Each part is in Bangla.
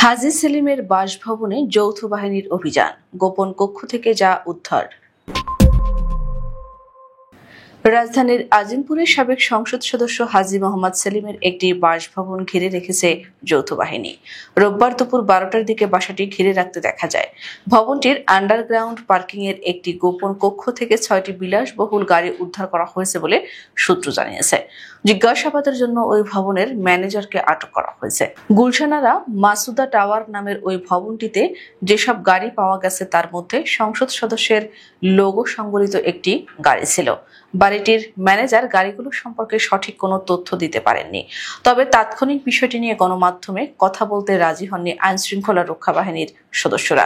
হাজী সেলিমের বাসভবনে যৌথ বাহিনীর অভিযান, গোপন কক্ষ থেকে যা উদ্ধার। রাজধানীর আজিমপুরের সাবেক সংসদ সদস্য হাজী মোহাম্মদ সেলিমের একটি বাসভবন ঘিরে রেখেছে যৌথ বাহিনী। রোববার দুপুর 12টার দিকে বাসাটি ঘিরে রাখতে দেখা যায়। ভবনটির আন্ডারগ্রাউন্ড পার্কিং এর একটি গোপন কক্ষ থেকে 6টি বিলাসবহুল গাড়ি উদ্ধার করা হয়েছে বলে সূত্র জানিয়েছে। জিজ্ঞাসাবাদের জন্য ওই ভবনের ম্যানেজারকে আটক করা হয়েছে। গুলশানারা মাসুদা টাওয়ার নামের ওই ভবনটিতে যেসব গাড়ি পাওয়া গেছে তার মধ্যে সংসদ সদস্যের লোগো সংবলিত একটি গাড়ি ছিল। বাড়িটির ম্যানেজার গাড়িগুলো সম্পর্কে সঠিক কোনো তথ্য দিতে পারেননি। তবে তাৎক্ষণিক বিষয়টি নিয়ে গণমাধ্যমে কথা বলতে রাজি হননি আইন শৃঙ্খলা রক্ষা বাহিনীর সদস্যরা।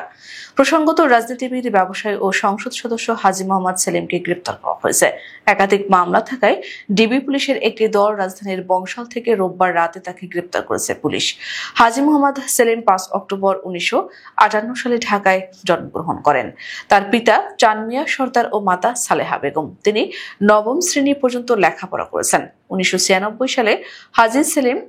প্রসঙ্গত, রাজনীতিবিদ, ব্যবসায়ী ও সংসদ সদস্য হাজী মোহাম্মদ সেলিমকে গ্রেপ্তার করা হয়েছে। একাধিক মামলা থাকায় ডিবি পুলিশের একটি দল রাজধানীর বংশাল থেকে রোববার রাতে তাকে গ্রেপ্তার করেছে পুলিশ। হাজী মোহাম্মদ সেলিম 5 অক্টোবর 1958 সালে ঢাকায় জন্মগ্রহণ করেন। তার পিতা চান মিয়া সর্দার ও মাতা সালেহা বেগম। তিনি 9ম শ্রেণী পর্যন্ত লেখাপড়া করেছেন। 1996 সালে হাজী সেলিম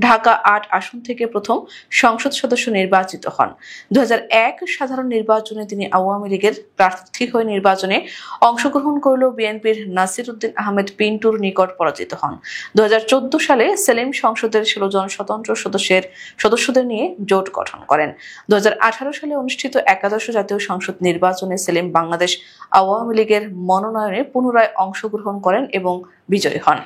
ঢাকা 8 আসন থেকে প্রথম সংসদ সদস্য নির্বাচিত হন। 2001 সাধারণ নির্বাচনে তিনি আওয়ামী লীগের প্রার্থী হয়ে নির্বাচনে অংশগ্রহণ করলেও বিএনপির নাসির উদ্দিন আহমেদ পিন্টুর নিকট পরাজিত হন। 2014 সালে সেলিম সংসদের 16 জন স্বতন্ত্র সদস্যদের নিয়ে জোট গঠন করেন। 2018 সালে অনুষ্ঠিত একাদশ জাতীয় সংসদ নির্বাচনে সেলিম বাংলাদেশ আওয়ামী লীগের মনোনয়নে পুনরায় অংশগ্রহণ করেন এবং বিজয়ী হন।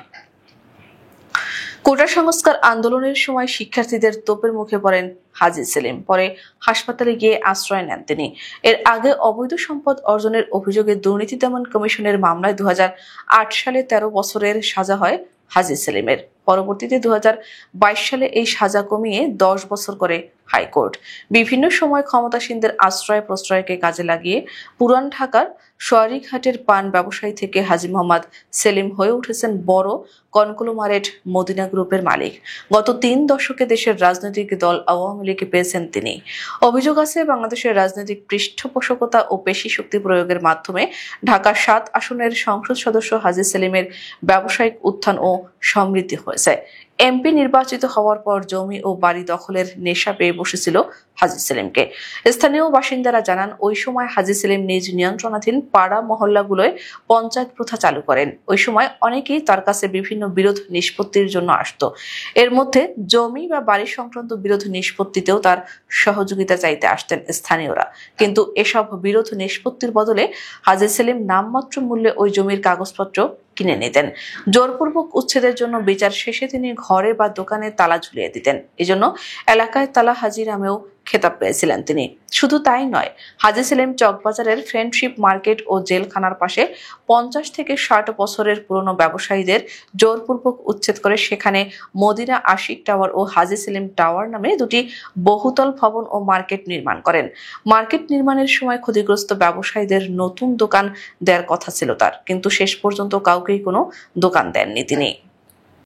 কোটা সংস্কার আন্দোলনের সময় শিক্ষার্থীদের তোপের মুখে পড়েন হাজী সেলিম। পরে হাসপাতালে গিয়ে আশ্রয় নেন তিনি। এর আগে অবৈধ সম্পদ অর্জনের অভিযোগে দুর্নীতি দমন কমিশনের মামলায় 2008 সালে 13 বছরের সাজা হয় হাজী সেলিমের। পরবর্তীতে 2022 সালে এই সাজা কমিয়ে 10 বছর করে হাইকোর্ট। বিভিন্ন সময় ক্ষমতাসীনদের আশ্রয় প্রশ্রয়কে কাজে লাগিয়ে পুরান ঢাকার সোয়ারীঘাটের পান ব্যবসায়ী থেকে হাজী মোহাম্মদ সেলিম হয়ে উঠেছেন বড় কনগ্লোমারেট মদিনা গ্রুপের মালিক। গত 3 দশকে দেশের রাজনৈতিক দল আওয়ামী লীগে পেয়েছেন তিনি। অভিযোগ আছে, বাংলাদেশের রাজনৈতিক পৃষ্ঠপোষকতা ও পেশি শক্তি প্রয়োগের মাধ্যমে ঢাকা 7 আসনের সংসদ সদস্য হাজী সেলিমের ব্যবসায়িক উত্থান ও সমৃদ্ধি হয়েছে। এমপি নির্বাচিত হওয়ার পর জমি ও বাড়ি দখলের নেশা পেয়ে বসেছিল হাজী সেলিমকে। স্থানীয় বাসিন্দারা জানান, ওই সময় হাজী সেলিম নিজ নিয়ন্ত্রণাধীন পাড়া মহল্লাগুলোয় পঞ্চায়েত প্রথা চালু করেন। ওই সময় অনেকেই তার কাছে বিভিন্ন বিরোধ নিষ্পত্তির জন্য আসত। এর মধ্যে জমি বা বাড়ি সংক্রান্ত বিরোধ নিষ্পত্তিতেও তার সহযোগিতা চাইতে আসতেন স্থানীয়রা। কিন্তু এসব বিরোধ নিষ্পত্তির বদলে হাজী সেলিম নামমাত্র মূল্যে ওই জমির কাগজপত্র কিনে নিতেন। জোরপূর্বক উচ্ছেদের জন্য বিচার শেষে তিনি ঘরে বা দোকানে তালা ঝুলিয়ে দিতেন। এজন্য এলাকায় তালা হাজী নামেও খেতাব পেয়েছিলেন তিনি। শুধু তাই নয়, হাজী সেলিম চকবাজারের ফ্রেন্ডশিপ মার্কেট ও জেলখানার পাশে 50 থেকে 60 বছরের পুরনো ব্যবসায়ীদের জোরপূর্বক উচ্ছেদ করে সেখানে মদিনা আশিক টাওয়ার ও হাজী সেলিম টাওয়ার নামে দুটি বহুতল ভবন ও মার্কেট নির্মাণ করেন। মার্কেট নির্মাণের সময় ক্ষতিগ্রস্ত ব্যবসায়ীদের নতুন দোকান দেওয়ার কথা ছিল তার, কিন্তু শেষ পর্যন্ত কাউকেই কোনো দোকান দেননি তিনি।